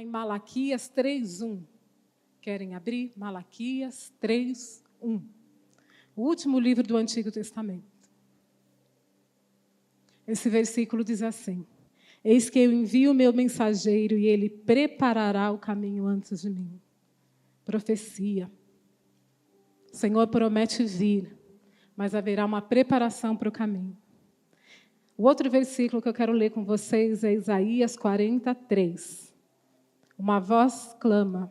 Está em Malaquias 3:1. Querem abrir? Malaquias 3:1. O último livro do Antigo Testamento. Esse versículo diz assim: Eis que eu envio o meu mensageiro e ele preparará o caminho antes de mim. Profecia. O Senhor promete vir, mas haverá uma preparação para o caminho. O outro versículo que eu quero ler com vocês é Isaías 43. Uma voz clama: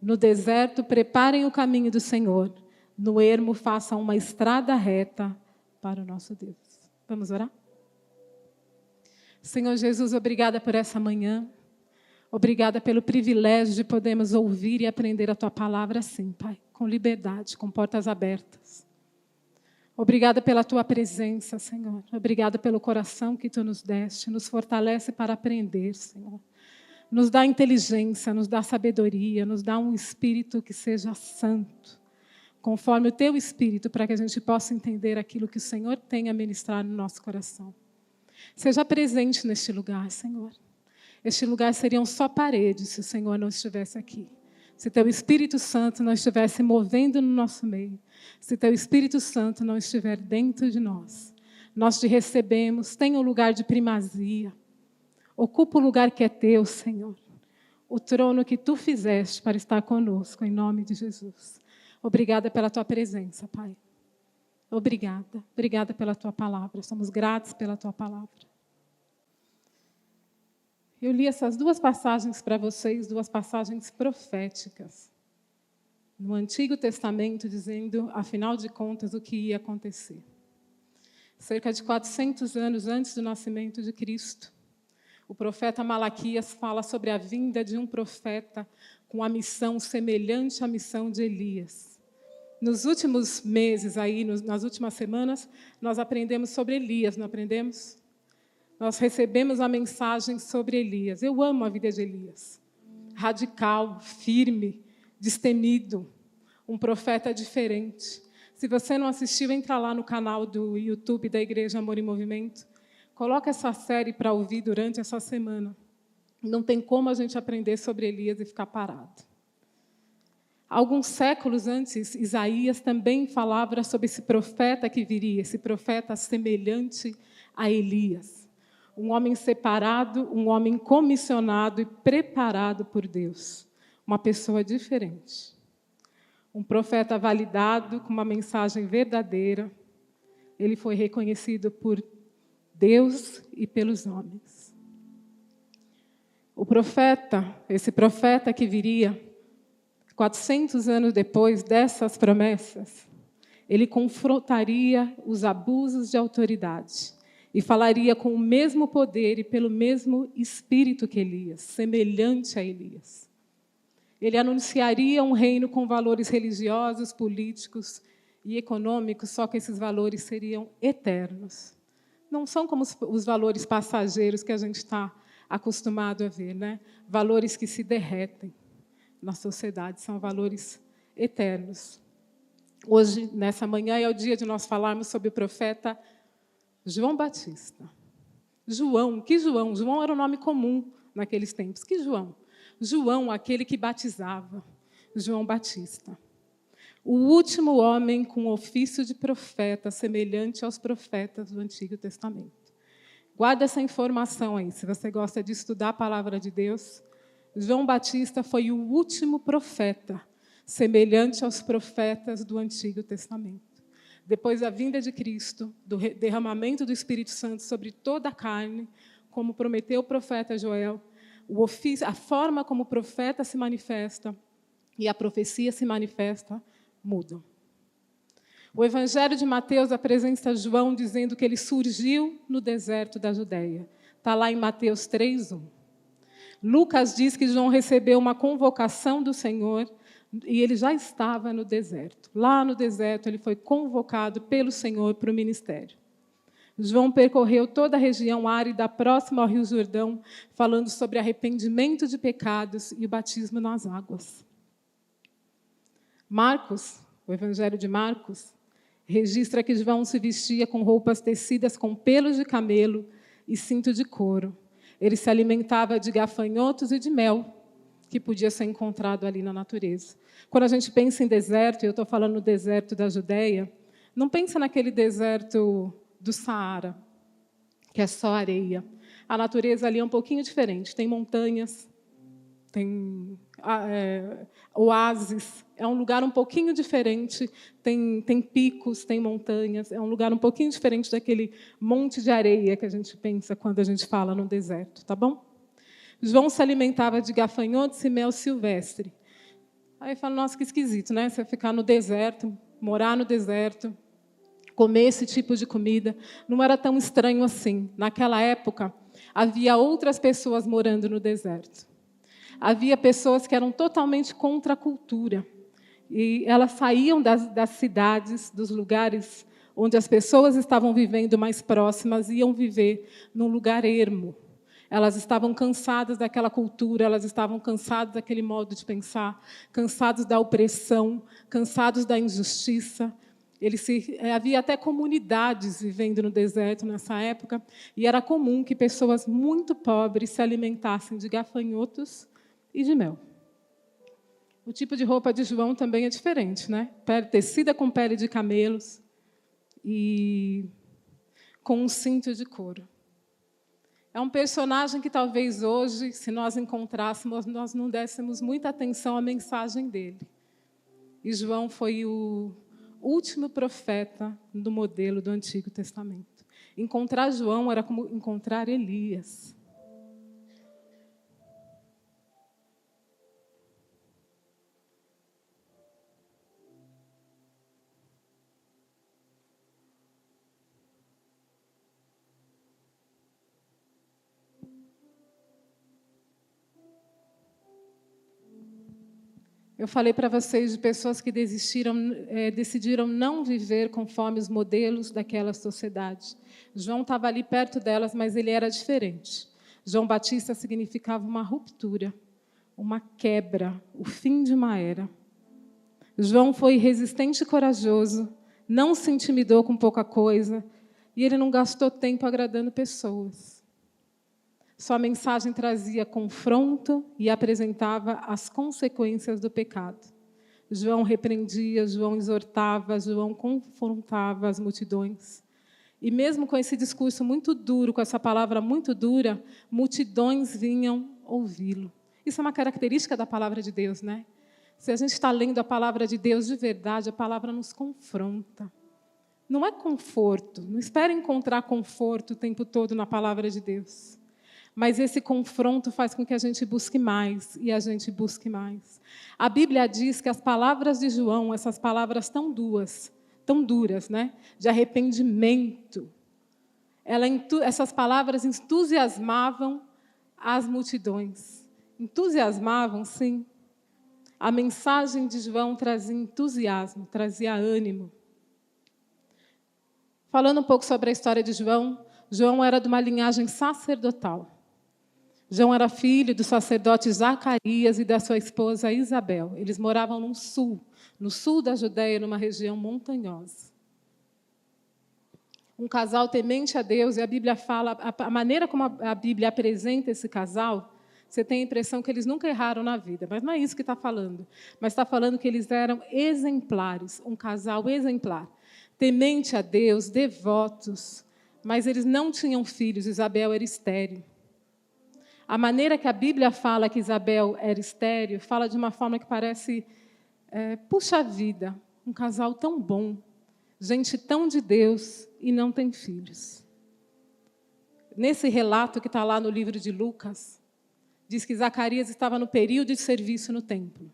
no deserto preparem o caminho do Senhor, no ermo façam uma estrada reta para o nosso Deus. Vamos orar? Senhor Jesus, obrigada por essa manhã. Obrigada pelo privilégio de podermos ouvir e aprender a Tua palavra assim, Pai, com liberdade, com portas abertas. Obrigada pela Tua presença, Senhor. Obrigada pelo coração que Tu nos deste. Nos fortalece para aprender, Senhor. Nos dá inteligência, nos dá sabedoria, nos dá um espírito que seja santo, conforme o Teu Espírito, para que a gente possa entender aquilo que o Senhor tem a ministrar no nosso coração. Seja presente neste lugar, Senhor. Este lugar seriam só paredes se o Senhor não estivesse aqui. Se Teu Espírito Santo não estivesse movendo no nosso meio, se Teu Espírito Santo não estiver dentro de nós, nós Te recebemos, tenha um lugar de primazia. Ocupa o lugar que é Teu, Senhor. O trono que Tu fizeste para estar conosco, em nome de Jesus. Obrigada pela Tua presença, Pai. Obrigada. Obrigada pela Tua palavra. Somos gratos pela Tua palavra. Eu li essas duas passagens para vocês, duas passagens proféticas. No Antigo Testamento, dizendo, afinal de contas, o que ia acontecer. Cerca de 400 anos antes do nascimento de Cristo, o profeta Malaquias fala sobre a vinda de um profeta com a missão semelhante à missão de Elias. Nos últimos meses, nas últimas semanas, nós aprendemos sobre Elias, não aprendemos? Nós recebemos a mensagem sobre Elias. Eu amo a vida de Elias. Radical, firme, destemido, um profeta diferente. Se você não assistiu, entra lá no canal do YouTube da Igreja Amor em Movimento. Coloca essa série para ouvir durante essa semana. Não tem como a gente aprender sobre Elias e ficar parado. Alguns séculos antes, Isaías também falava sobre esse profeta que viria, esse profeta semelhante a Elias. Um homem separado, um homem comissionado e preparado por Deus. Uma pessoa diferente. Um profeta validado, com uma mensagem verdadeira. Ele foi reconhecido por Deus e pelos homens. O profeta, esse profeta que viria, 400 anos depois dessas promessas, ele confrontaria os abusos de autoridade e falaria com o mesmo poder e pelo mesmo espírito que Elias, semelhante a Elias. Ele anunciaria um reino com valores religiosos, políticos e econômicos, só que esses valores seriam eternos. Não são como os valores passageiros que a gente está acostumado a ver, né? Valores que se derretem na sociedade, são valores eternos. Hoje, nessa manhã, é o dia de nós falarmos sobre o profeta João Batista. João, que João? João era um nome comum naqueles tempos. Que João? João, aquele que batizava. João Batista. O último homem com ofício de profeta, semelhante aos profetas do Antigo Testamento. Guarda essa informação aí, se você gosta de estudar a palavra de Deus. João Batista foi o último profeta, semelhante aos profetas do Antigo Testamento. Depois da vinda de Cristo, do derramamento do Espírito Santo sobre toda a carne, como prometeu o profeta Joel, a forma como o profeta se manifesta e a profecia se manifesta, mudam. O Evangelho de Mateus apresenta João dizendo que ele surgiu no deserto da Judeia. Está lá em Mateus 3:1. Lucas diz que João recebeu uma convocação do Senhor e ele já estava no deserto. Lá no deserto ele foi convocado pelo Senhor para o ministério. João percorreu toda a região árida próxima ao Rio Jordão, falando sobre arrependimento de pecados e o batismo nas águas. Marcos, o Evangelho de Marcos, registra que João se vestia com roupas tecidas com pelos de camelo e cinto de couro. Ele se alimentava de gafanhotos e de mel, que podia ser encontrado ali na natureza. Quando a gente pensa em deserto, e eu estou falando no deserto da Judeia, não pensa naquele deserto do Saara, que é só areia. A natureza ali é um pouquinho diferente. Tem montanhas, tem oásis. É um lugar um pouquinho diferente. Tem picos, tem montanhas. É um lugar um pouquinho diferente daquele monte de areia que a gente pensa quando a gente fala no deserto, tá bom? João se alimentava de gafanhotos e mel silvestre. Aí fala, nossa, que esquisito, né? Você ficar no deserto, morar no deserto, comer esse tipo de comida. Não era tão estranho assim. Naquela época, havia outras pessoas morando no deserto. Havia pessoas que eram totalmente contra a cultura. E elas saíam das cidades, dos lugares onde as pessoas estavam vivendo mais próximas, iam viver num lugar ermo. Elas estavam cansadas daquela cultura, elas estavam cansadas daquele modo de pensar, cansados da opressão, cansados da injustiça. Havia até comunidades vivendo no deserto nessa época, e era comum que pessoas muito pobres se alimentassem de gafanhotos e de mel. O tipo de roupa de João também é diferente, né? Tecida com pele de camelos e com um cinto de couro. É um personagem que talvez hoje, se nós encontrássemos, nós não dessemos muita atenção à mensagem dele. E João foi o último profeta do modelo do Antigo Testamento. Encontrar João era como encontrar Elias. Eu falei para vocês de pessoas que decidiram não viver conforme os modelos daquela sociedade. João estava ali perto delas, mas ele era diferente. João Batista significava uma ruptura, uma quebra, o fim de uma era. João foi resistente e corajoso, não se intimidou com pouca coisa, e ele não gastou tempo agradando pessoas. Sua mensagem trazia confronto e apresentava as consequências do pecado. João repreendia, João exortava, João confrontava as multidões. E mesmo com esse discurso muito duro, com essa palavra muito dura, multidões vinham ouvi-lo. Isso é uma característica da palavra de Deus, né? Se a gente está lendo a palavra de Deus de verdade, a palavra nos confronta. Não é conforto. Não espere encontrar conforto o tempo todo na palavra de Deus. Mas esse confronto faz com que a gente busque mais, e a gente busque mais. A Bíblia diz que as palavras de João, essas palavras tão duras, né, de arrependimento, essas palavras entusiasmavam as multidões. Entusiasmavam, sim. A mensagem de João trazia entusiasmo, trazia ânimo. Falando um pouco sobre a história de João, João era de uma linhagem sacerdotal. João era filho do sacerdote Zacarias e da sua esposa Isabel. Eles moravam no sul da Judeia, numa região montanhosa. Um casal temente a Deus, e a Bíblia fala, a maneira como a Bíblia apresenta esse casal, você tem a impressão que eles nunca erraram na vida, mas não é isso que está falando. Mas está falando que eles eram exemplares, um casal exemplar. Temente a Deus, devotos, mas eles não tinham filhos, Isabel era estéril. A maneira que a Bíblia fala que Isabel era estéril, fala de uma forma que parece, puxa vida, um casal tão bom, gente tão de Deus e não tem filhos. Nesse relato que está lá no livro de Lucas, diz que Zacarias estava no período de serviço no templo.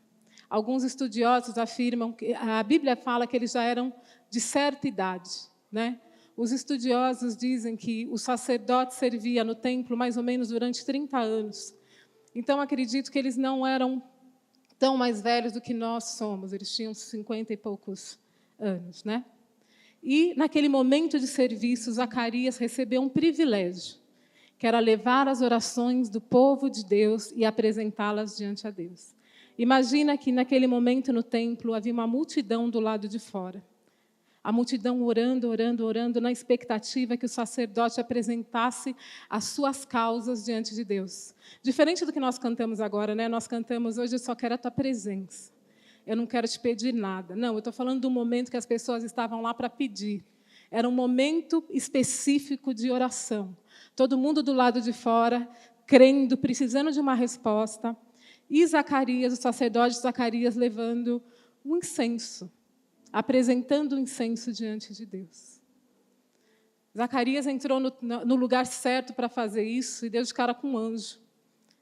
Alguns estudiosos afirmam que a Bíblia fala que eles já eram de certa idade, né? Os estudiosos dizem que o sacerdote servia no templo mais ou menos durante 30 anos. Então, acredito que eles não eram tão mais velhos do que nós somos. Eles tinham 50 e poucos anos, né? E, naquele momento de serviço, Zacarias recebeu um privilégio, que era levar as orações do povo de Deus e apresentá-las diante a Deus. Imagina que, naquele momento no templo, havia uma multidão do lado de fora. A multidão orando, orando, orando, na expectativa que o sacerdote apresentasse as suas causas diante de Deus. Diferente do que nós cantamos agora, né? Nós cantamos hoje, eu só quero a tua presença. Eu não quero te pedir nada. Não, eu estou falando do momento que as pessoas estavam lá para pedir. Era um momento específico de oração. Todo mundo do lado de fora, crendo, precisando de uma resposta. E Zacarias, o sacerdote Zacarias, levando um incenso, apresentando o incenso diante de Deus. Zacarias entrou no lugar certo para fazer isso e deu de cara com um anjo.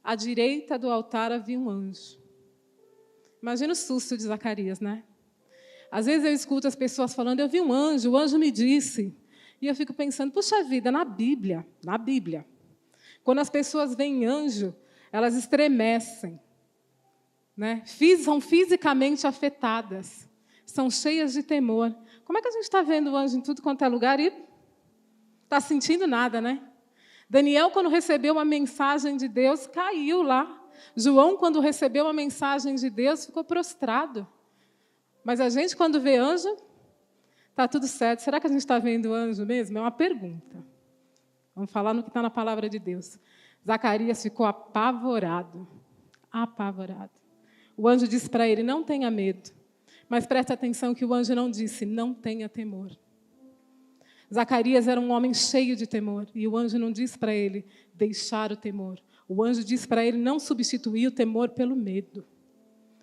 À direita do altar havia um anjo. Imagina o susto de Zacarias, né? Às vezes eu escuto as pessoas falando, eu vi um anjo, o anjo me disse. E eu fico pensando, puxa vida, na Bíblia, quando as pessoas veem anjo, elas estremecem, né? São fisicamente afetadas, são cheias de temor. Como é que a gente está vendo o anjo em tudo quanto é lugar e está sentindo nada, né? Daniel, quando recebeu uma mensagem de Deus, caiu lá. João, quando recebeu a mensagem de Deus, ficou prostrado. Mas a gente, quando vê anjo, está tudo certo. Será que a gente está vendo anjo mesmo? É uma pergunta. Vamos falar no que está na palavra de Deus. Zacarias ficou apavorado. Apavorado. O anjo disse para ele, não tenha medo. Mas preste atenção que o anjo não disse, não tenha temor. Zacarias era um homem cheio de temor. E o anjo não disse para ele deixar o temor. O anjo disse para ele não substituir o temor pelo medo.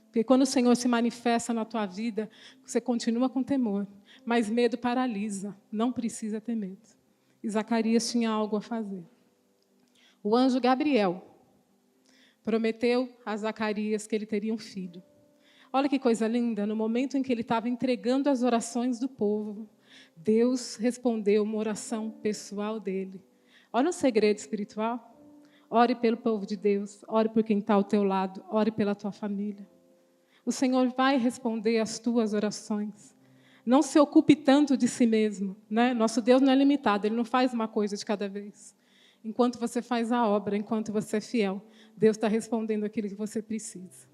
Porque quando o Senhor se manifesta na tua vida, você continua com temor. Mas medo paralisa. Não precisa ter medo. E Zacarias tinha algo a fazer. O anjo Gabriel prometeu a Zacarias que ele teria um filho. Olha que coisa linda. No momento em que ele estava entregando as orações do povo, Deus respondeu uma oração pessoal dele. Olha um segredo espiritual. Ore pelo povo de Deus, ore por quem está ao teu lado, ore pela tua família. O Senhor vai responder as tuas orações. Não se ocupe tanto de si mesmo, né? Nosso Deus não é limitado, Ele não faz uma coisa de cada vez. Enquanto você faz a obra, enquanto você é fiel, Deus está respondendo aquilo que você precisa.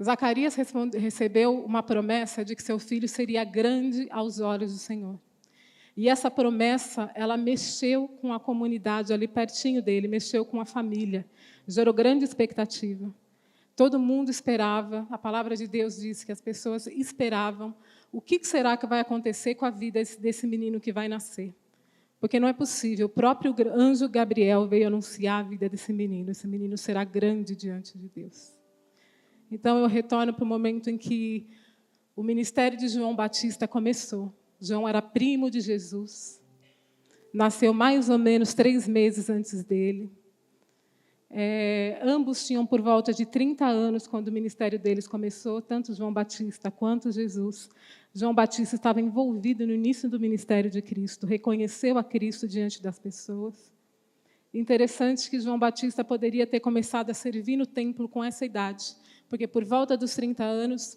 Zacarias recebeu uma promessa de que seu filho seria grande aos olhos do Senhor. E essa promessa, ela mexeu com a comunidade ali pertinho dele, mexeu com a família, gerou grande expectativa. Todo mundo esperava, a palavra de Deus diz que as pessoas esperavam o que será que vai acontecer com a vida desse menino que vai nascer. Porque não é possível, o próprio anjo Gabriel veio anunciar a vida desse menino, esse menino será grande diante de Deus. Então eu retorno para o momento em que o ministério de João Batista começou. João era primo de Jesus, nasceu mais ou menos 3 meses antes dele. Ambos tinham por volta de 30 anos quando o ministério deles começou, tanto João Batista quanto Jesus. João Batista estava envolvido no início do ministério de Cristo, reconheceu a Cristo diante das pessoas. Interessante que João Batista poderia ter começado a servir no templo com essa idade, porque por volta dos 30 anos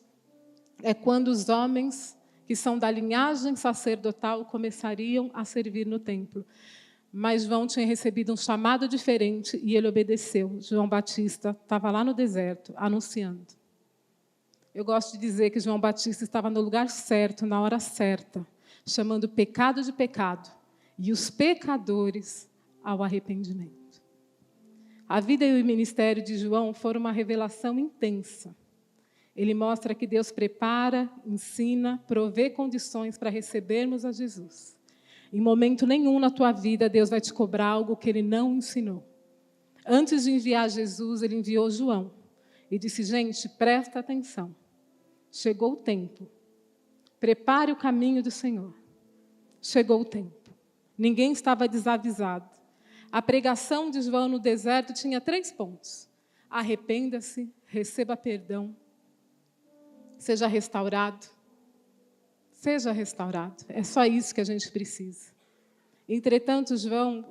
é quando os homens que são da linhagem sacerdotal começariam a servir no templo. Mas João tinha recebido um chamado diferente e ele obedeceu. João Batista estava lá no deserto, anunciando. Eu gosto de dizer que João Batista estava no lugar certo, na hora certa, chamando o pecado de pecado e os pecadores ao arrependimento. A vida e o ministério de João foram uma revelação intensa. Ele mostra que Deus prepara, ensina, provê condições para recebermos a Jesus. Em momento nenhum na tua vida, Deus vai te cobrar algo que Ele não ensinou. Antes de enviar Jesus, Ele enviou João. E disse, gente, presta atenção. Chegou o tempo. Prepare o caminho do Senhor. Chegou o tempo. Ninguém estava desavisado. A pregação de João no deserto tinha 3 pontos. Arrependa-se, receba perdão. Seja restaurado. Seja restaurado. É só isso que a gente precisa. Entretanto, João,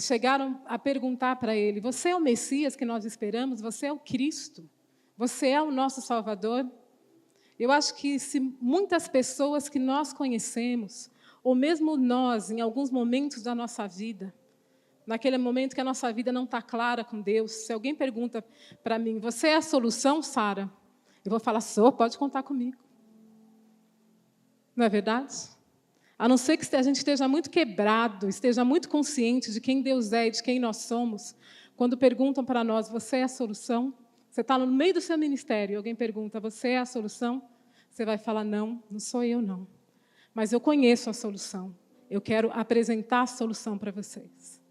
chegaram a perguntar para ele, você é o Messias que nós esperamos? Você é o Cristo? Você é o nosso Salvador? Eu acho que se muitas pessoas que nós conhecemos, ou mesmo nós, em alguns momentos da nossa vida, naquele momento que a nossa vida não está clara com Deus, se alguém pergunta para mim, você é a solução, Sara? Eu vou falar, pode contar comigo. Não é verdade? A não ser que a gente esteja muito quebrado, esteja muito consciente de quem Deus é e de quem nós somos, quando perguntam para nós, você é a solução? Você está no meio do seu ministério e alguém pergunta, você é a solução? Você vai falar, não, não sou eu, não. Mas eu conheço a solução. Eu quero apresentar a solução para vocês.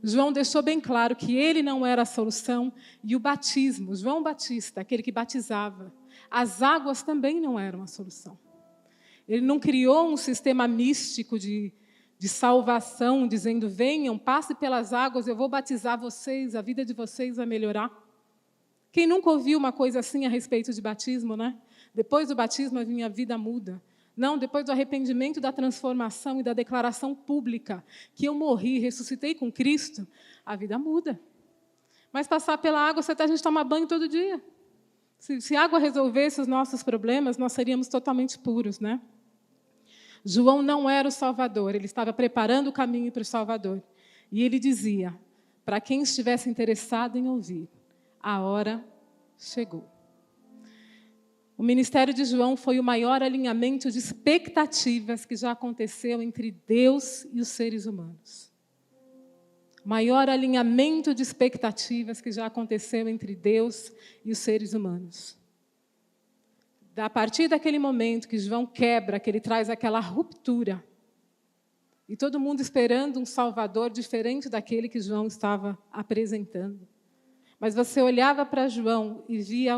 João deixou bem claro que ele não era a solução e o batismo, João Batista, aquele que batizava, as águas também não eram a solução. Ele não criou um sistema místico de salvação, dizendo, venham, passe pelas águas, eu vou batizar vocês, a vida de vocês vai melhorar. Quem nunca ouviu uma coisa assim a respeito de batismo, né? Depois do batismo, a minha vida muda. Não, depois do arrependimento, da transformação e da declaração pública que eu morri, ressuscitei com Cristo, a vida muda. Mas passar pela água, a gente toma banho todo dia. Se a água resolvesse os nossos problemas, nós seríamos totalmente puros, né? João não era o Salvador, ele estava preparando o caminho para o Salvador. E ele dizia, para quem estivesse interessado em ouvir, a hora chegou. O ministério de João foi o maior alinhamento de expectativas que já aconteceu entre Deus e os seres humanos. O maior alinhamento de expectativas que já aconteceu entre Deus e os seres humanos. A partir daquele momento que João quebra, que ele traz aquela ruptura, e todo mundo esperando um Salvador diferente daquele que João estava apresentando. Mas você olhava para João e via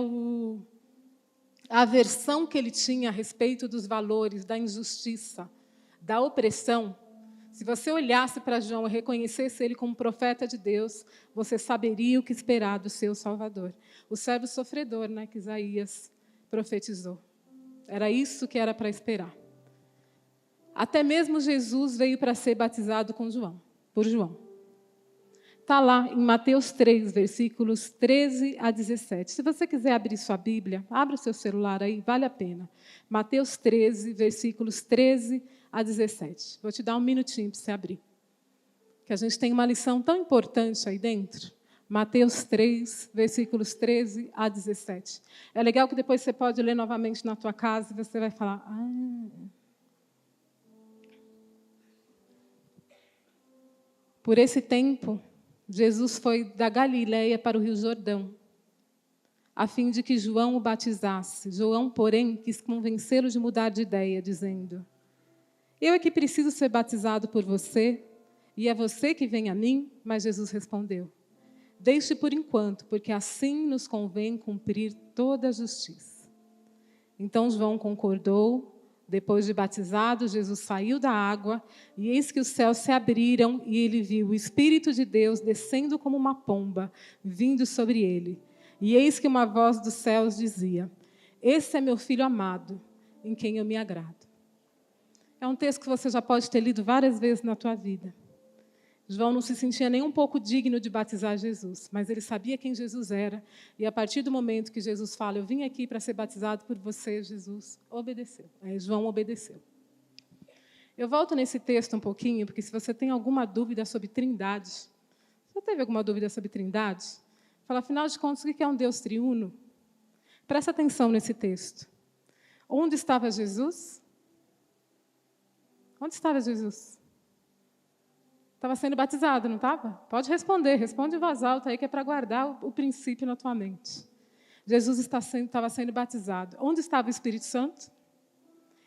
a aversão que ele tinha a respeito dos valores, da injustiça, da opressão. Se você olhasse para João e reconhecesse ele como profeta de Deus, você saberia o que esperar do seu Salvador. O servo sofredor, né, que Isaías profetizou. Era isso que era para esperar. Até mesmo Jesus veio para ser batizado por João. Está lá em Mateus 3, versículos 13 a 17. Se você quiser abrir sua Bíblia, abra o seu celular aí, vale a pena. Mateus 13, versículos 13 a 17. Vou te dar um minutinho para você abrir. Que a gente tem uma lição tão importante aí dentro. Mateus 3, versículos 13 a 17. É legal que depois você pode ler novamente na tua casa e você vai falar... Por esse tempo, Jesus foi da Galileia para o Rio Jordão, a fim de que João o batizasse. João, porém, quis convencê-lo de mudar de ideia, dizendo, eu é que preciso ser batizado por você, e é você que vem a mim? Mas Jesus respondeu, deixe por enquanto, porque assim nos convém cumprir toda a justiça. Então João concordou. Depois de batizado, Jesus saiu da água, e eis que os céus se abriram, e ele viu o Espírito de Deus descendo como uma pomba, vindo sobre ele. E eis que uma voz dos céus dizia, esse é meu filho amado, em quem eu me agrado. É um texto que você já pode ter lido várias vezes na tua vida. João não se sentia nem um pouco digno de batizar Jesus, mas ele sabia quem Jesus era, e a partir do momento que Jesus fala, eu vim aqui para ser batizado por você, Jesus obedeceu. João obedeceu. Eu volto nesse texto um pouquinho, porque se você tem alguma dúvida sobre Trindade, você teve alguma dúvida sobre Trindade? Fala, afinal de contas, o que é um Deus triuno? Presta atenção nesse texto. Onde estava Jesus? Onde estava Jesus? Estava sendo batizado, não estava? Pode responder, responde em voz alta aí, que é para guardar o princípio na tua mente. Jesus estava sendo batizado. Onde estava o Espírito Santo?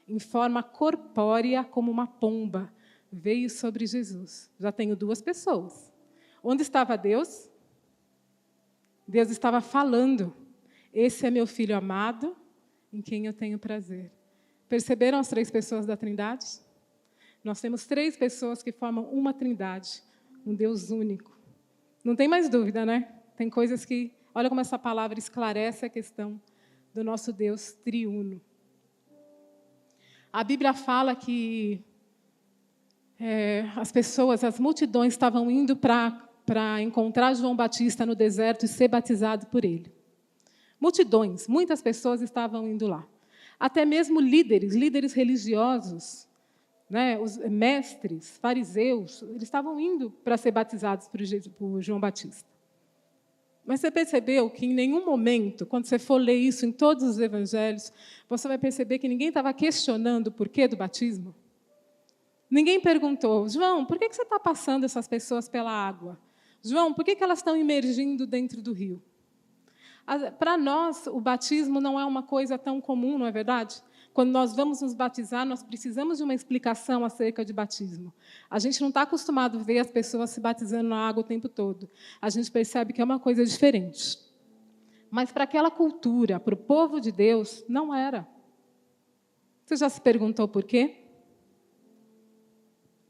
Em forma corpórea, como uma pomba, veio sobre Jesus. Já tenho duas pessoas. Onde estava Deus? Deus estava falando. Esse é meu filho amado, em quem eu tenho prazer. Perceberam as três pessoas da Trindade? Nós temos três pessoas que formam uma trindade, um Deus único. Não tem mais dúvida, né? Tem coisas que... Olha como essa palavra esclarece a questão do nosso Deus triuno. A Bíblia fala que as multidões estavam indo para encontrar João Batista no deserto e ser batizado por ele. Multidões, muitas pessoas estavam indo lá. Até mesmo líderes religiosos, né, os mestres, fariseus, eles estavam indo para ser batizados por João Batista. Mas você percebeu que, em nenhum momento, quando você for ler isso em todos os evangelhos, você vai perceber que ninguém estava questionando o porquê do batismo? Ninguém perguntou, João, por que você está passando essas pessoas pela água? João, por que elas estão imergindo dentro do rio? Para nós, o batismo não é uma coisa tão comum, não é verdade? Quando nós vamos nos batizar, nós precisamos de uma explicação acerca de batismo. A gente não está acostumado a ver as pessoas se batizando na água o tempo todo. A gente percebe que é uma coisa diferente. Mas para aquela cultura, para o povo de Deus, não era. Você já se perguntou por quê?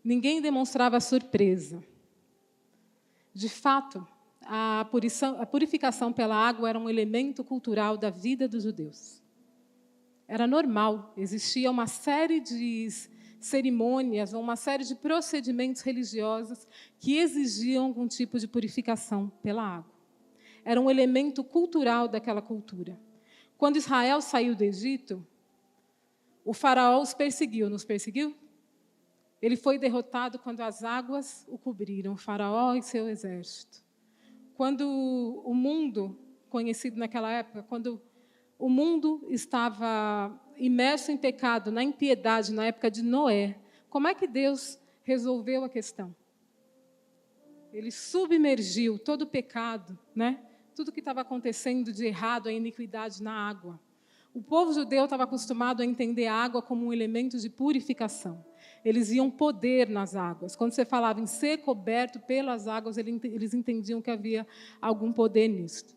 Ninguém demonstrava surpresa. De fato, a purificação pela água era um elemento cultural da vida dos judeus. Era normal, existia uma série de cerimônias, ou uma série de procedimentos religiosos que exigiam algum tipo de purificação pela água. Era um elemento cultural daquela cultura. Quando Israel saiu do Egito, o faraó os perseguiu, nos perseguiu? Ele foi derrotado quando as águas o cobriram, o faraó e seu exército. Quando o mundo, conhecido naquela época, quando o mundo estava imerso em pecado, na impiedade, na época de Noé, como é que Deus resolveu a questão? Ele submergiu todo o pecado, né? Tudo que estava acontecendo de errado, a iniquidade na água. O povo judeu estava acostumado a entender a água como um elemento de purificação. Eles iam poder nas águas. Quando você falava em ser coberto pelas águas, eles entendiam que havia algum poder nisso.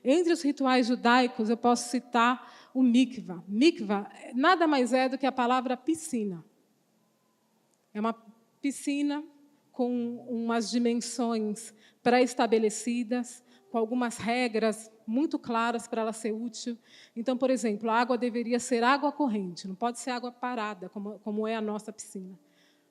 Entre os rituais judaicos, eu posso citar o mikvah. Mikvah nada mais é do que a palavra piscina. É uma piscina com umas dimensões pré-estabelecidas, com algumas regras muito claras para ela ser útil. Então, por exemplo, a água deveria ser água corrente, não pode ser água parada, como é a nossa piscina.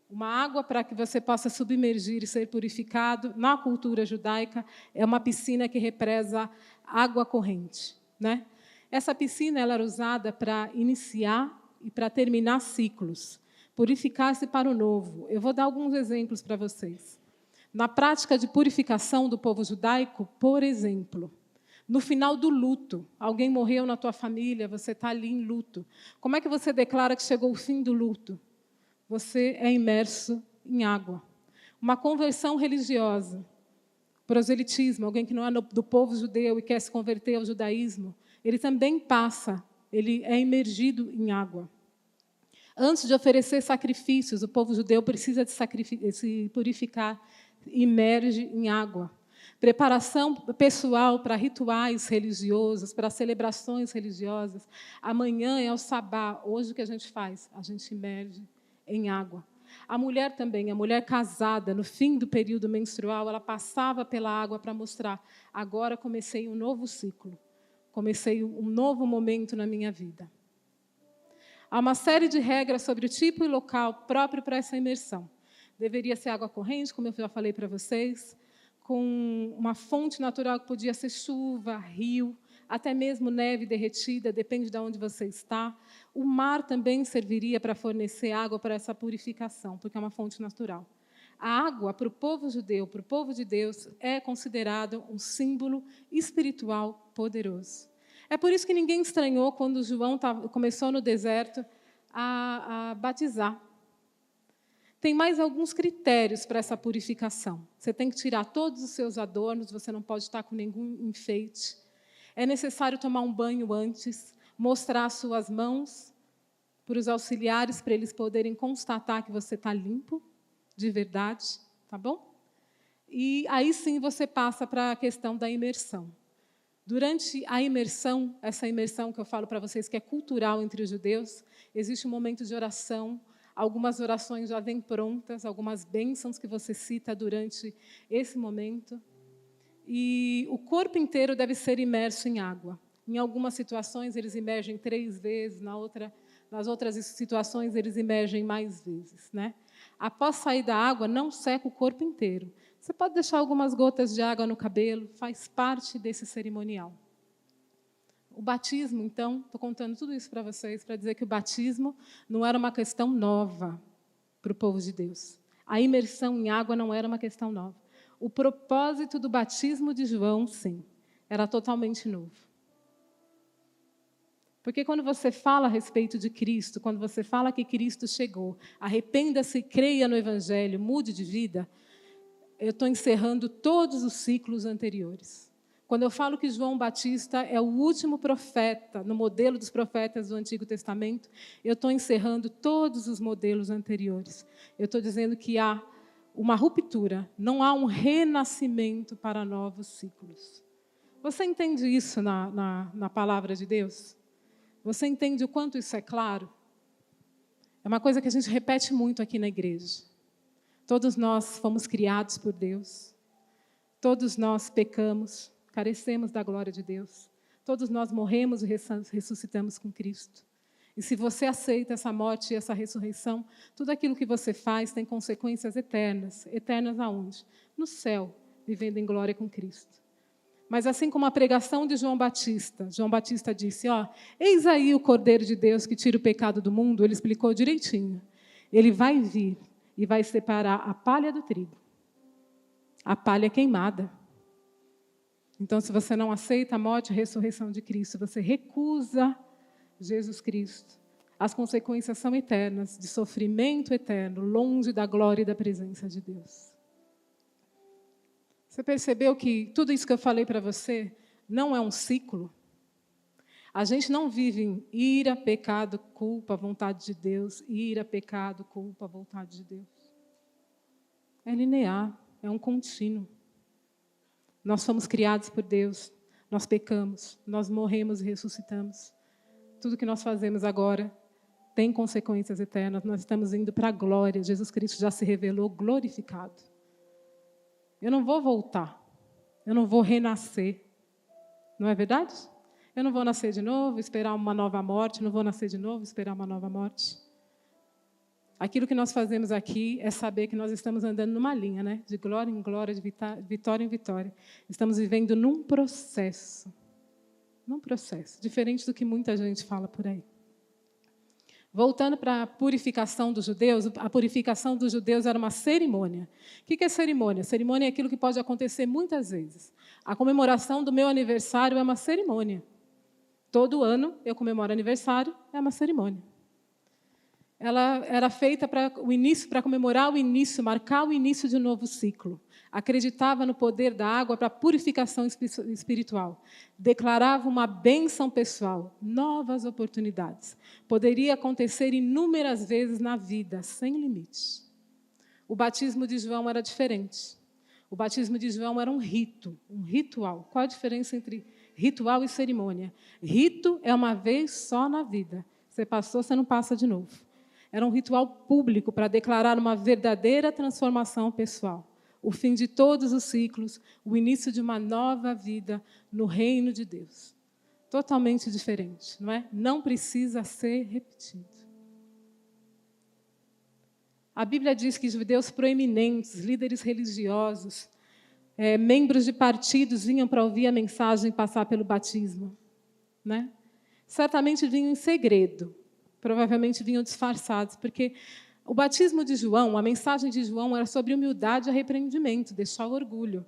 Uma água para que você possa submergir e ser purificado, na cultura judaica, é uma piscina que represa água corrente, né? Essa piscina ela era usada para iniciar e para terminar ciclos, purificar-se para o novo. Eu vou dar alguns exemplos para vocês. Na prática de purificação do povo judaico, por exemplo, no final do luto, alguém morreu na tua família, você está ali em luto. Como é que você declara que chegou o fim do luto? Você é imerso em água. Uma conversão religiosa, proselitismo, alguém que não é do povo judeu e quer se converter ao judaísmo, ele também passa, ele é imergido em água. Antes de oferecer sacrifícios, o povo judeu precisa de se purificar, imerge em água. Preparação pessoal para rituais religiosos, para celebrações religiosas. Amanhã é o sabá, hoje o que a gente faz? A gente imerge em água. A mulher também, a mulher casada, no fim do período menstrual, ela passava pela água para mostrar, agora comecei um novo ciclo, comecei um novo momento na minha vida. Há uma série de regras sobre o tipo e local próprio para essa imersão. Deveria ser água corrente, como eu já falei para vocês, com uma fonte natural que podia ser chuva, rio, até mesmo neve derretida, depende de onde você está. O mar também serviria para fornecer água para essa purificação, porque é uma fonte natural. A água, para o povo judeu, para o povo de Deus, é considerado um símbolo espiritual poderoso. É por isso que ninguém estranhou quando João começou no deserto a batizar. Tem mais alguns critérios para essa purificação. Você tem que tirar todos os seus adornos, você não pode estar com nenhum enfeite. É necessário tomar um banho antes, mostrar as suas mãos para os auxiliares, para eles poderem constatar que você está limpo, de verdade, tá bom? E aí sim você passa para a questão da imersão. Durante a imersão, essa imersão que eu falo para vocês, que é cultural entre os judeus, existe um momento de oração. Algumas orações já vêm prontas, algumas bênçãos que você cita durante esse momento. E o corpo inteiro deve ser imerso em água. Em algumas situações, eles imergem 3 vezes, nas outras situações, eles imergem mais vezes, né? Após sair da água, não seca o corpo inteiro. Você pode deixar algumas gotas de água no cabelo, faz parte desse cerimonial. O batismo, então, estou contando tudo isso para vocês, para dizer que o batismo não era uma questão nova para o povo de Deus. A imersão em água não era uma questão nova. O propósito do batismo de João, sim, era totalmente novo. Porque quando você fala a respeito de Cristo, quando você fala que Cristo chegou, arrependa-se, creia no Evangelho, mude de vida, eu estou encerrando todos os ciclos anteriores. Quando eu falo que João Batista é o último profeta, no modelo dos profetas do Antigo Testamento, eu estou encerrando todos os modelos anteriores. Eu estou dizendo que há uma ruptura, não há um renascimento para novos ciclos. Você entende isso na palavra de Deus? Você entende o quanto isso é claro? É uma coisa que a gente repete muito aqui na igreja. Todos nós fomos criados por Deus. Todos nós pecamos, carecemos da glória de Deus. Todos nós morremos e ressuscitamos com Cristo. E se você aceita essa morte e essa ressurreição, tudo aquilo que você faz tem consequências eternas. Eternas aonde? No céu, vivendo em glória com Cristo. Mas assim como a pregação de João Batista disse, eis aí o Cordeiro de Deus que tira o pecado do mundo, ele explicou direitinho. Ele vai vir e vai separar a palha do trigo. A palha queimada. Então, se você não aceita a morte e a ressurreição de Cristo, você recusa Jesus Cristo. As consequências são eternas, de sofrimento eterno, longe da glória e da presença de Deus. Você percebeu que tudo isso que eu falei para você não é um ciclo? A gente não vive em ira, pecado, culpa, vontade de Deus, ira, pecado, culpa, vontade de Deus. É linear, é um contínuo. Nós fomos criados por Deus, nós pecamos, nós morremos e ressuscitamos. Tudo que nós fazemos agora tem consequências eternas, nós estamos indo para a glória. Jesus Cristo já se revelou glorificado. Eu não vou voltar, eu não vou renascer, não é verdade? Eu não vou nascer de novo, esperar uma nova morte, não vou nascer de novo, esperar uma nova morte. Aquilo que nós fazemos aqui é saber que nós estamos andando numa linha, né? De glória em glória, de vitória em vitória. Estamos vivendo num processo, diferente do que muita gente fala por aí. Voltando para a purificação dos judeus, a purificação dos judeus era uma cerimônia. O que é cerimônia? Cerimônia é aquilo que pode acontecer muitas vezes. A comemoração do meu aniversário é uma cerimônia. Todo ano eu comemoro aniversário, é uma cerimônia. Ela era feita para comemorar o início, marcar o início de um novo ciclo. Acreditava no poder da água para a purificação espiritual. Declarava uma bênção pessoal, novas oportunidades. Poderia acontecer inúmeras vezes na vida, sem limites. O batismo de João era diferente. O batismo de João era um rito, um ritual. Qual a diferença entre ritual e cerimônia? Rito é uma vez só na vida. Você passou, você não passa de novo. Era um ritual público para declarar uma verdadeira transformação pessoal. O fim de todos os ciclos, o início de uma nova vida no reino de Deus. Totalmente diferente, não é? Não precisa ser repetido. A Bíblia diz que judeus proeminentes, líderes religiosos, membros de partidos vinham para ouvir a mensagem e passar pelo batismo, né? Certamente vinham em segredo, provavelmente vinham disfarçados, porque o batismo de João, a mensagem de João era sobre humildade e arrependimento, deixar o orgulho.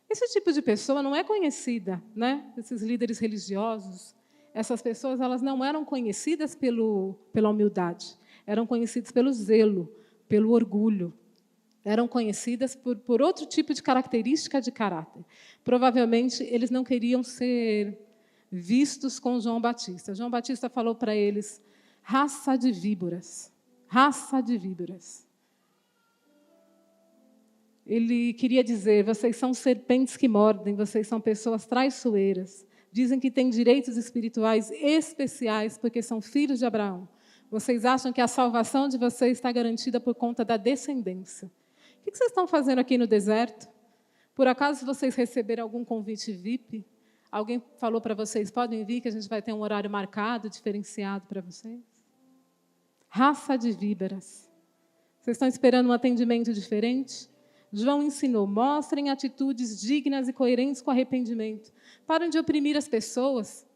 Esse tipo de pessoa não é conhecida, né? Esses líderes religiosos, essas pessoas, elas não eram conhecidas pela humildade, eram conhecidas pelo zelo, pelo orgulho. Eram conhecidas por outro tipo de característica de caráter. Provavelmente, eles não queriam ser vistos com João Batista. João Batista falou para eles, raça de víboras. Raça de víboras. Ele queria dizer, vocês são serpentes que mordem, vocês são pessoas traiçoeiras. Dizem que têm direitos espirituais especiais porque são filhos de Abraão. Vocês acham que a salvação de vocês está garantida por conta da descendência. O que vocês estão fazendo aqui no deserto? Por acaso vocês receberam algum convite VIP? Alguém falou para vocês, podem vir que a gente vai ter um horário marcado, diferenciado para vocês? Raça de víboras. Vocês estão esperando um atendimento diferente? João ensinou, mostrem atitudes dignas e coerentes com arrependimento. Parem de oprimir as pessoas.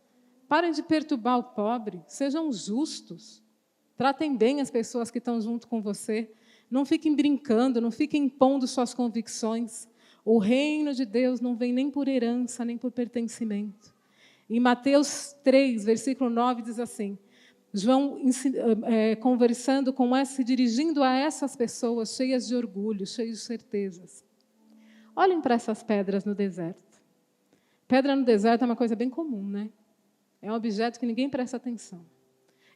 Parem de perturbar o pobre. Sejam justos. Tratem bem as pessoas que estão junto com você. Não fiquem brincando, não fiquem impondo suas convicções. O reino de Deus não vem nem por herança, nem por pertencimento. Em Mateus 3, versículo 9, diz assim, João conversando se dirigindo a essas pessoas cheias de orgulho, cheias de certezas. Olhem para essas pedras no deserto. Pedra no deserto é uma coisa bem comum, né? É um objeto que ninguém presta atenção.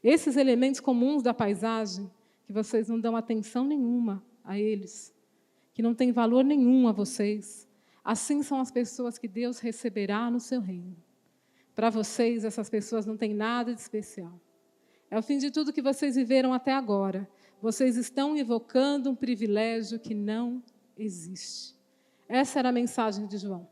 Esses elementos comuns da paisagem, que vocês não dão atenção nenhuma a eles, que não têm valor nenhum a vocês, assim são as pessoas que Deus receberá no seu reino. Para vocês, essas pessoas não têm nada de especial. É o fim de tudo que vocês viveram até agora. Vocês estão invocando um privilégio que não existe. Essa era a mensagem de João.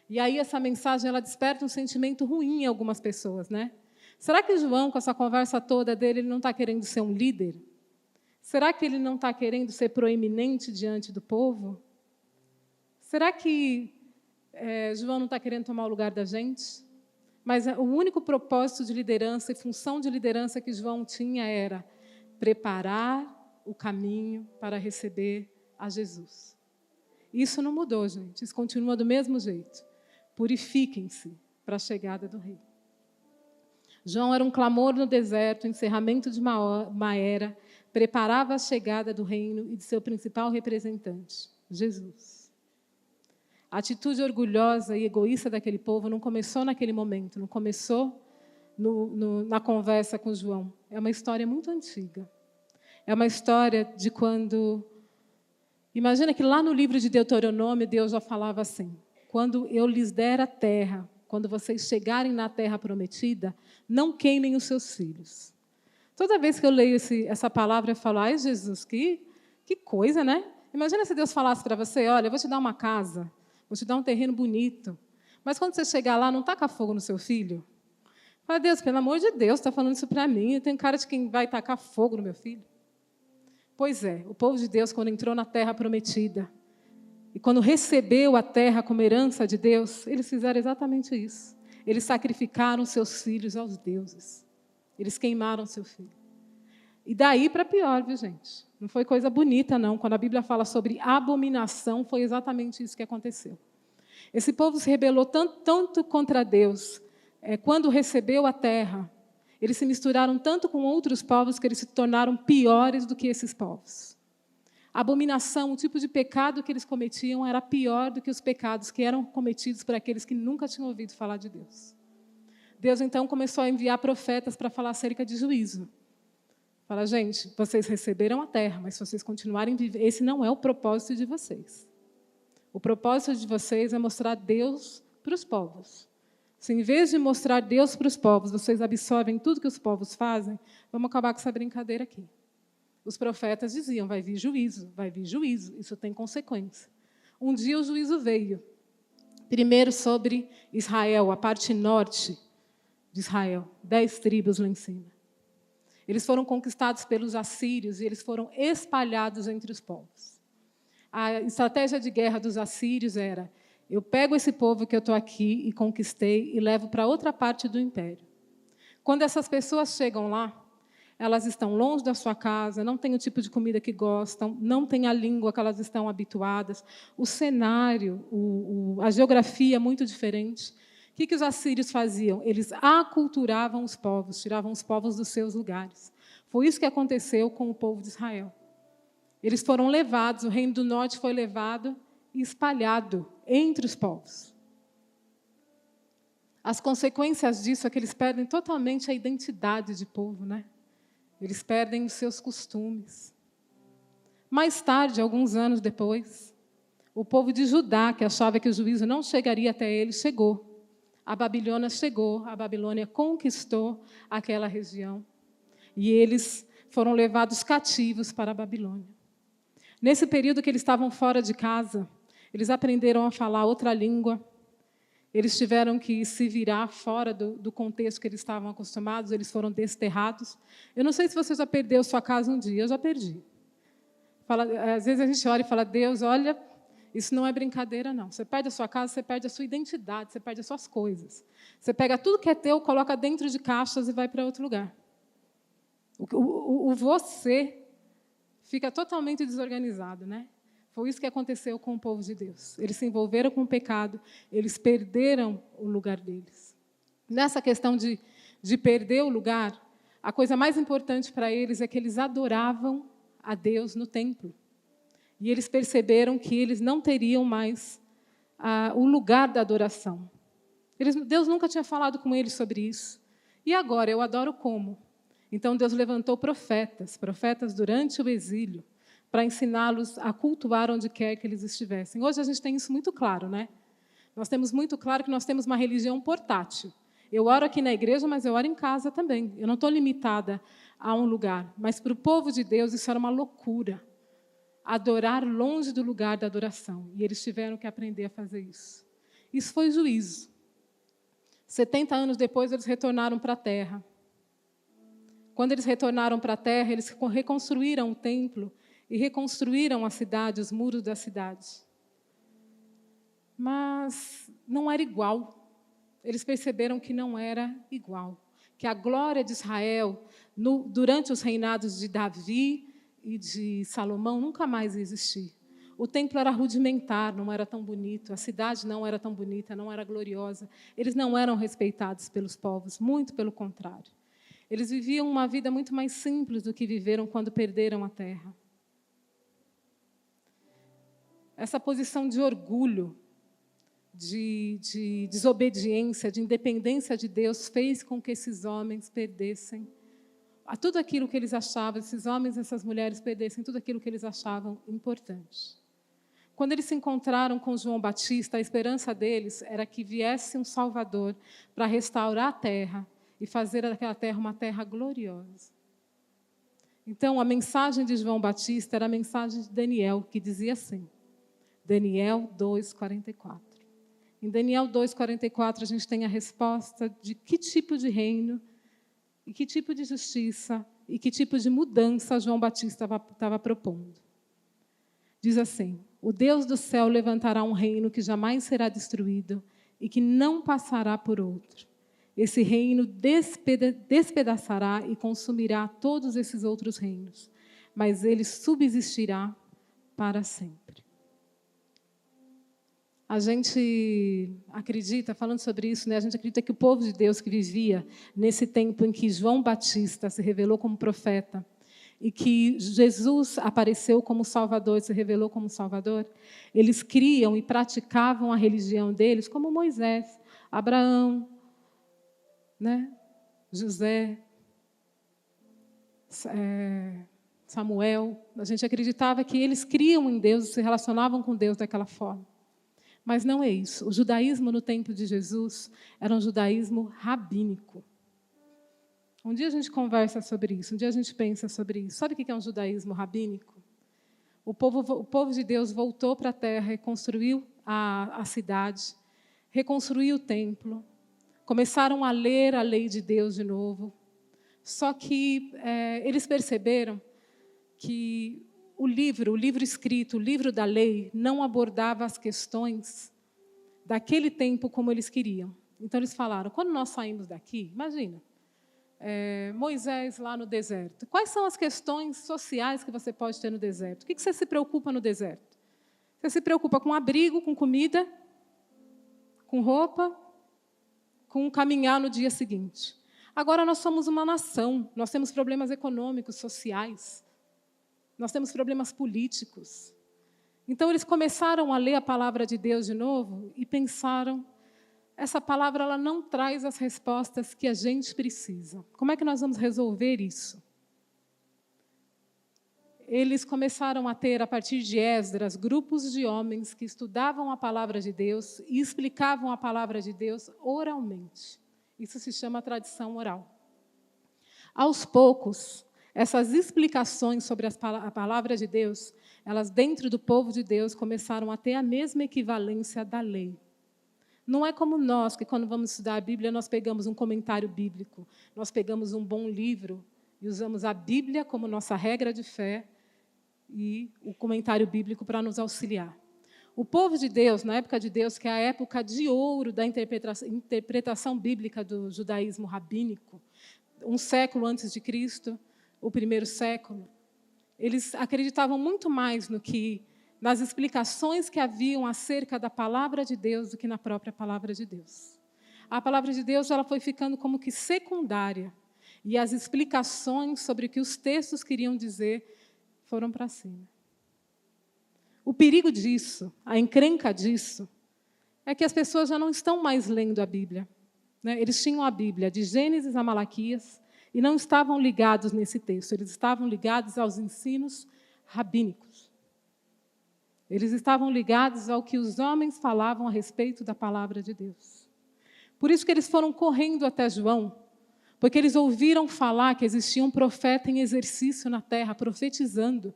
E aí essa mensagem ela desperta um sentimento ruim em algumas pessoas, né? Será que João, com essa conversa toda dele, ele não está querendo ser um líder? Será que ele não está querendo ser proeminente diante do povo? Será que João não está querendo tomar o lugar da gente? Mas o único propósito de liderança e função de liderança que João tinha era preparar o caminho para receber a Jesus. Isso não mudou, gente. Isso continua do mesmo jeito. Purifiquem-se para a chegada do rei. João era um clamor no deserto, o encerramento de uma era, preparava a chegada do reino e de seu principal representante, Jesus. A atitude orgulhosa e egoísta daquele povo não começou naquele momento, não começou na conversa com João. É uma história muito antiga. É uma história de quando... Imagina que lá no livro de Deuteronômio, Deus já falava assim, quando eu lhes der a terra, quando vocês chegarem na terra prometida, não queimem os seus filhos. Toda vez que eu leio essa palavra, eu falo, ai, Jesus, que coisa, né? Imagina se Deus falasse para você, olha, eu vou te dar uma casa, vou te dar um terreno bonito, mas quando você chegar lá, não taca fogo no seu filho? Fala, Deus, pelo amor de Deus, está falando isso para mim, eu tenho cara de quem vai tacar fogo no meu filho. Pois é, o povo de Deus, quando entrou na terra prometida, e quando recebeu a terra como herança de Deus, eles fizeram exatamente isso. Eles sacrificaram seus filhos aos deuses. Eles queimaram seu filho. E daí para pior, viu, gente? Não foi coisa bonita, não. Quando a Bíblia fala sobre abominação, foi exatamente isso que aconteceu. Esse povo se rebelou tanto contra Deus, quando recebeu a terra, eles se misturaram tanto com outros povos que eles se tornaram piores do que esses povos. A abominação, o tipo de pecado que eles cometiam era pior do que os pecados que eram cometidos por aqueles que nunca tinham ouvido falar de Deus. Deus, então, começou a enviar profetas para falar acerca de juízo. Fala, gente, vocês receberam a terra, mas se vocês continuarem vivendo, esse não é o propósito de vocês. O propósito de vocês é mostrar Deus para os povos. Se, em vez de mostrar Deus para os povos, vocês absorvem tudo que os povos fazem, vamos acabar com essa brincadeira aqui. Os profetas diziam, vai vir juízo, isso tem consequência. Um dia o juízo veio. Primeiro sobre Israel, a parte norte de Israel, 10 tribos lá em cima. Eles foram conquistados pelos assírios e eles foram espalhados entre os povos. A estratégia de guerra dos assírios era, eu pego esse povo que eu estou aqui e conquistei e levo para outra parte do império. Quando essas pessoas chegam lá, elas estão longe da sua casa, não têm o tipo de comida que gostam, não têm a língua que elas estão habituadas, o cenário, a geografia é muito diferente. O que os assírios faziam? Eles aculturavam os povos, tiravam os povos dos seus lugares. Foi isso que aconteceu com o povo de Israel. Eles foram levados, o reino do norte foi levado e espalhado entre os povos. As consequências disso é que eles perdem totalmente a identidade de povo, né? Eles perdem os seus costumes. Mais tarde, alguns anos depois, o povo de Judá, que achava que o juízo não chegaria até eles, chegou. A Babilônia chegou, a Babilônia conquistou aquela região. E eles foram levados cativos para a Babilônia. Nesse período que eles estavam fora de casa, eles aprenderam a falar outra língua. Eles tiveram que se virar fora do contexto que eles estavam acostumados, eles foram desterrados. Eu não sei se você já perdeu sua casa um dia, eu já perdi. Às vezes a gente olha e fala, Deus, olha, isso não é brincadeira, não. Você perde a sua casa, você perde a sua identidade, você perde as suas coisas. Você pega tudo que é teu, coloca dentro de caixas e vai para outro lugar. O você fica totalmente desorganizado, né? Foi isso que aconteceu com o povo de Deus. Eles se envolveram com o pecado, eles perderam o lugar deles. Nessa questão de perder o lugar, a coisa mais importante para eles é que eles adoravam a Deus no templo. E eles perceberam que eles não teriam mais o lugar da adoração. Deus nunca tinha falado com eles sobre isso. E agora, eu adoro como? Então, Deus levantou profetas durante o exílio, para ensiná-los a cultuar onde quer que eles estivessem. Hoje a gente tem isso muito claro, né? Nós temos muito claro que nós temos uma religião portátil. Eu oro aqui na igreja, mas eu oro em casa também. Eu não estou limitada a um lugar. Mas para o povo de Deus isso era uma loucura. Adorar longe do lugar da adoração. E eles tiveram que aprender a fazer isso. Isso foi juízo. 70 anos depois, eles retornaram para a terra. Quando eles retornaram para a terra, eles reconstruíram o templo e reconstruíram a cidade, os muros da cidade. Mas não era igual. Eles perceberam que não era igual. Que a glória de Israel, durante os reinados de Davi e de Salomão, nunca mais ia existir. O templo era rudimentar, não era tão bonito. A cidade não era tão bonita, não era gloriosa. Eles não eram respeitados pelos povos, muito pelo contrário. Eles viviam uma vida muito mais simples do que viveram quando perderam a terra. Essa posição de orgulho, de desobediência, de independência de Deus, fez com que esses homens perdessem tudo aquilo que eles achavam, esses homens e essas mulheres perdessem tudo aquilo que eles achavam importante. Quando eles se encontraram com João Batista, a esperança deles era que viesse um Salvador para restaurar a terra e fazer daquela terra uma terra gloriosa. Então, a mensagem de João Batista era a mensagem de Daniel, que dizia assim, Daniel 2:44. Em Daniel 2:44, a gente tem a resposta de que tipo de reino, e que tipo de justiça, e que tipo de mudança João Batista estava propondo. Diz assim, o Deus do céu levantará um reino que jamais será destruído e que não passará por outro. Esse reino despedaçará e consumirá todos esses outros reinos, mas ele subsistirá para sempre. A gente acredita, falando sobre isso, né, a gente acredita que o povo de Deus que vivia nesse tempo em que João Batista se revelou como profeta e que Jesus apareceu como Salvador, se revelou como Salvador, eles criam e praticavam a religião deles como Moisés, Abraão, né, José, Samuel. A gente acreditava que eles criam em Deus, se relacionavam com Deus daquela forma. Mas não é isso. O judaísmo no tempo de Jesus era um judaísmo rabínico. Um dia a gente conversa sobre isso, um dia a gente pensa sobre isso. Sabe o que é um judaísmo rabínico? O povo de Deus voltou para a terra, reconstruiu a cidade, reconstruiu o templo, começaram a ler a lei de Deus de novo. Só que eles perceberam que o livro escrito, o livro da lei, não abordava as questões daquele tempo como eles queriam. Então, eles falaram, quando nós saímos daqui, imagina, Moisés lá no deserto. Quais são as questões sociais que você pode ter no deserto? O que você se preocupa no deserto? Você se preocupa com abrigo, com comida, com roupa, com caminhar no dia seguinte. Agora, nós somos uma nação, nós temos problemas econômicos, sociais, nós temos problemas políticos. Então, eles começaram a ler a palavra de Deus de novo e pensaram, essa palavra ela não traz as respostas que a gente precisa. Como é que nós vamos resolver isso? Eles começaram a ter, a partir de Esdras, grupos de homens que estudavam a palavra de Deus e explicavam a palavra de Deus oralmente. Isso se chama tradição oral. Aos poucos, essas explicações sobre a palavra de Deus, elas dentro do povo de Deus começaram a ter a mesma equivalência da lei. Não é como nós, que quando vamos estudar a Bíblia, nós pegamos um comentário bíblico, nós pegamos um bom livro e usamos a Bíblia como nossa regra de fé e o comentário bíblico para nos auxiliar. O povo de Deus, na época de Deus, que é a época de ouro da interpretação bíblica do judaísmo rabínico, um século antes de Cristo, o primeiro século, eles acreditavam muito mais no que nas explicações que haviam acerca da palavra de Deus do que na própria palavra de Deus. A palavra de Deus ela foi ficando como que secundária, e as explicações sobre o que os textos queriam dizer foram para cima. O perigo disso, a encrenca disso, é que as pessoas já não estão mais lendo a Bíblia. Eles tinham a Bíblia de Gênesis a Malaquias e não estavam ligados nesse texto, eles estavam ligados aos ensinos rabínicos. Eles estavam ligados ao que os homens falavam a respeito da palavra de Deus. Por isso que eles foram correndo até João, porque eles ouviram falar que existia um profeta em exercício na terra, profetizando.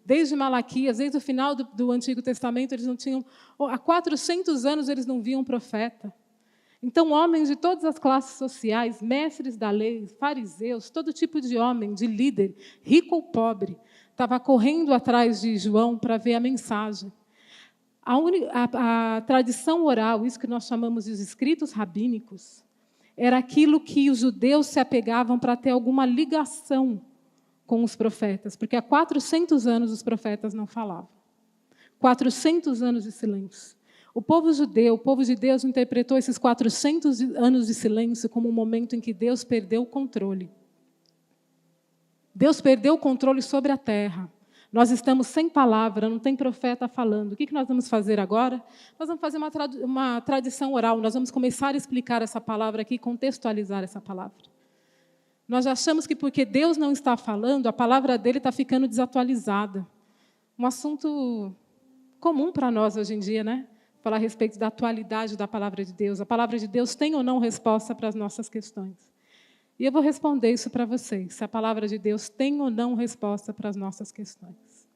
Desde Malaquias, desde o final do Antigo Testamento, eles não tinham, há 400 anos eles não viam um profeta. Então, homens de todas as classes sociais, mestres da lei, fariseus, todo tipo de homem, de líder, rico ou pobre, estava correndo atrás de João para ver a mensagem. A tradição oral, isso que nós chamamos de escritos rabínicos, era aquilo que os judeus se apegavam para ter alguma ligação com os profetas, porque há 400 anos os profetas não falavam. 400 anos de silêncio. O povo judeu, o povo de Deus, interpretou esses 400 anos de silêncio como um momento em que Deus perdeu o controle. Deus perdeu o controle sobre a terra. Nós estamos sem palavra, não tem profeta falando. O que nós vamos fazer agora? Nós vamos fazer uma tradição oral, nós vamos começar a explicar essa palavra aqui, contextualizar essa palavra. Nós achamos que porque Deus não está falando, a palavra dele está ficando desatualizada. Um assunto comum para nós hoje em dia, né? Falar a respeito da atualidade da palavra de Deus. A palavra de Deus tem ou não resposta para as nossas questões? E eu vou responder isso para vocês, se a palavra de Deus tem ou não resposta para as nossas questões.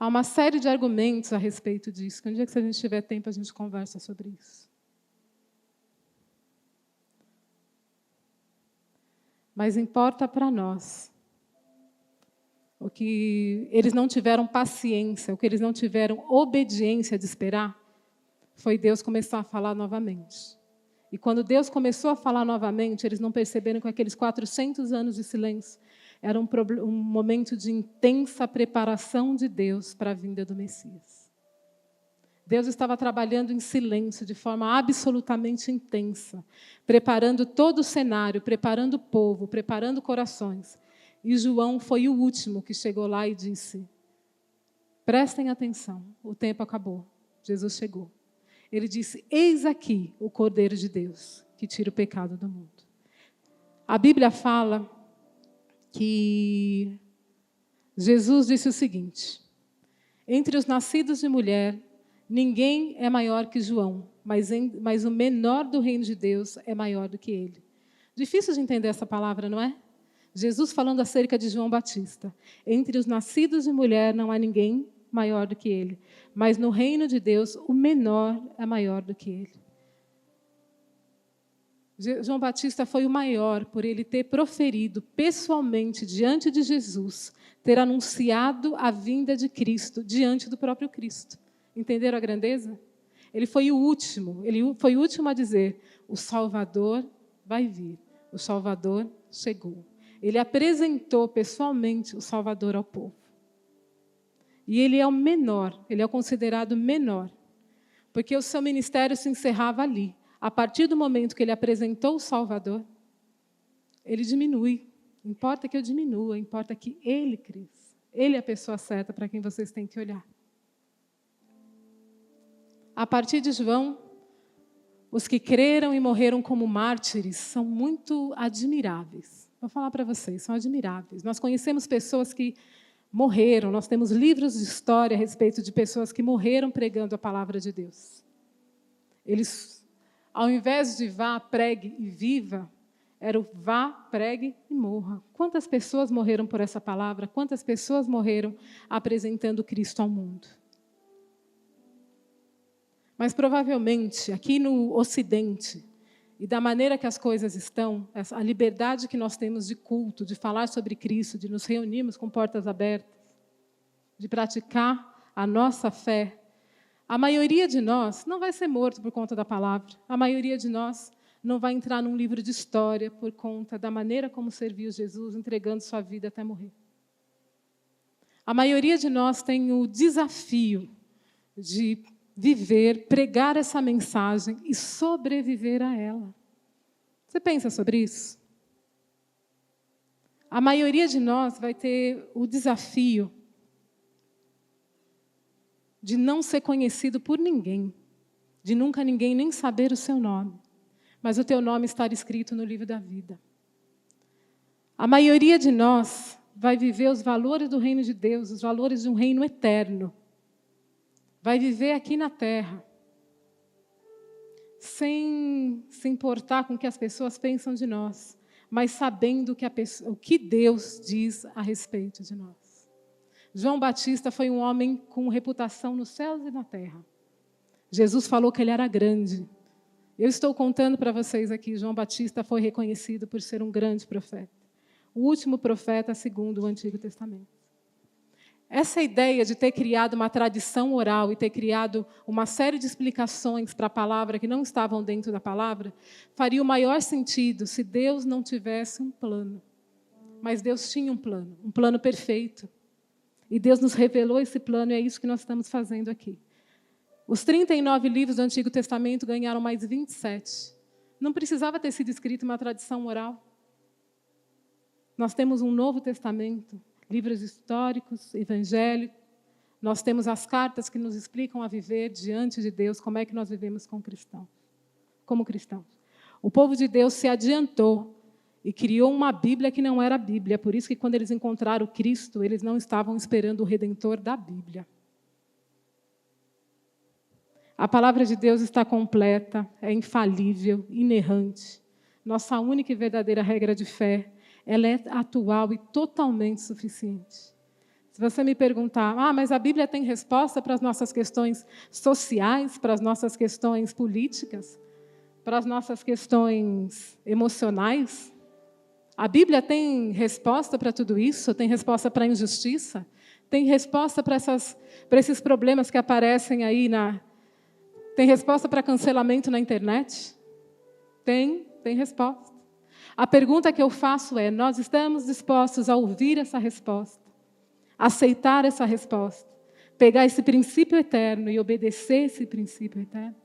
Há uma série de argumentos a respeito disso, que um dia que se a gente tiver tempo, a gente conversa sobre isso. Mas importa para nós o que eles não tiveram paciência, o que eles não tiveram obediência de esperar, foi Deus começar a falar novamente. E quando Deus começou a falar novamente, eles não perceberam que aqueles 400 anos de silêncio era um momento de intensa preparação de Deus para a vinda do Messias. Deus estava trabalhando em silêncio, de forma absolutamente intensa, preparando todo o cenário, preparando o povo, preparando corações. E João foi o último que chegou lá e disse: prestem atenção, o tempo acabou, Jesus chegou. Ele disse: eis aqui o Cordeiro de Deus, que tira o pecado do mundo. A Bíblia fala que Jesus disse o seguinte: entre os nascidos de mulher, ninguém é maior que João, mas o menor do reino de Deus é maior do que ele. Difícil de entender essa palavra, não é? Jesus falando acerca de João Batista. Entre os nascidos de mulher não há ninguém maior do que ele, mas no reino de Deus o menor é maior do que ele. João Batista foi o maior por ele ter proferido pessoalmente diante de Jesus, ter anunciado a vinda de Cristo diante do próprio Cristo. Entenderam a grandeza? Ele foi o último a dizer: o Salvador vai vir, o Salvador chegou. Ele apresentou pessoalmente o Salvador ao povo. E ele é o menor, ele é considerado menor, porque o seu ministério se encerrava ali. A partir do momento que ele apresentou o Salvador, ele diminui. Importa que eu diminua, importa que ele cresça. Ele é a pessoa certa para quem vocês têm que olhar. A partir de João, os que creram e morreram como mártires são muito admiráveis. Vou falar para vocês, são admiráveis. Nós conhecemos pessoas que morreram, nós temos livros de história a respeito de pessoas que morreram pregando a palavra de Deus. Eles, ao invés de vá, pregue e viva, era o vá, pregue e morra. Quantas pessoas morreram por essa palavra? Quantas pessoas morreram apresentando Cristo ao mundo? Mas provavelmente, aqui no Ocidente, e da maneira que as coisas estão, a liberdade que nós temos de culto, de falar sobre Cristo, de nos reunirmos com portas abertas, de praticar a nossa fé, a maioria de nós não vai ser morto por conta da palavra. A maioria de nós não vai entrar num livro de história por conta da maneira como serviu Jesus, entregando sua vida até morrer. A maioria de nós tem o desafio de viver, pregar essa mensagem e sobreviver a ela. Você pensa sobre isso? A maioria de nós vai ter o desafio de não ser conhecido por ninguém, de nunca ninguém nem saber o seu nome, mas o teu nome estar escrito no livro da vida. A maioria de nós vai viver os valores do reino de Deus, os valores de um reino eterno. Vai viver aqui na terra, sem se importar com o que as pessoas pensam de nós, mas sabendo o que Deus diz a respeito de nós. João Batista foi um homem com reputação nos céus e na terra. Jesus falou que ele era grande. Eu estou contando para vocês aqui, João Batista foi reconhecido por ser um grande profeta. O último profeta segundo o Antigo Testamento. Essa ideia de ter criado uma tradição oral e ter criado uma série de explicações para a palavra que não estavam dentro da palavra, faria o maior sentido se Deus não tivesse um plano. Mas Deus tinha um plano perfeito. E Deus nos revelou esse plano e é isso que nós estamos fazendo aqui. Os 39 livros do Antigo Testamento ganharam mais 27. Não precisava ter sido escrito uma tradição oral. Nós temos um Novo Testamento, livros históricos, evangélicos. Nós temos as cartas que nos explicam a viver diante de Deus, como é que nós vivemos como cristãos. O povo de Deus se adiantou e criou uma Bíblia que não era a Bíblia. Por isso que quando eles encontraram Cristo, eles não estavam esperando o Redentor da Bíblia. A palavra de Deus está completa, é infalível, inerrante. Nossa única e verdadeira regra de fé, ela é atual e totalmente suficiente. Se você me perguntar, mas a Bíblia tem resposta para as nossas questões sociais, para as nossas questões políticas, para as nossas questões emocionais? A Bíblia tem resposta para tudo isso? Tem resposta para a injustiça? Tem resposta para esses problemas que aparecem aí Tem resposta para cancelamento na internet? Tem resposta. A pergunta que eu faço é, nós estamos dispostos a ouvir essa resposta, aceitar essa resposta, pegar esse princípio eterno e obedecer esse princípio eterno?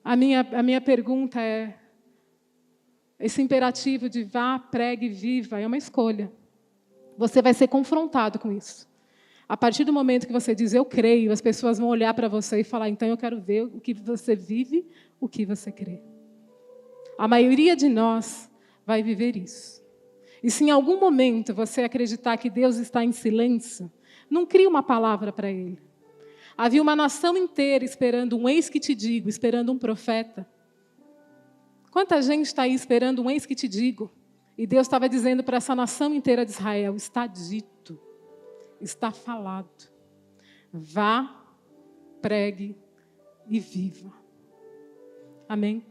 A minha pergunta é, esse imperativo de vá, pregue, viva, é uma escolha. Você vai ser confrontado com isso. A partir do momento que você diz, eu creio, as pessoas vão olhar para você e falar, então eu quero ver o que você vive, o que você crê. A maioria de nós vai viver isso. E se em algum momento você acreditar que Deus está em silêncio, não crie uma palavra para Ele. Havia uma nação inteira esperando um eis que te digo, esperando um profeta. Quanta gente está aí esperando um eis que te digo? E Deus estava dizendo para essa nação inteira de Israel, está dito, está falado. Vá, pregue e viva. Amém?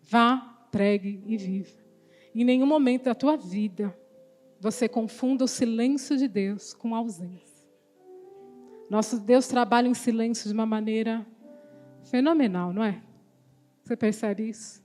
Vá, pregue e viva. Em nenhum momento da tua vida, você confunda o silêncio de Deus com a ausência. Nosso Deus trabalha em silêncio de uma maneira fenomenal, não é? Você percebe isso?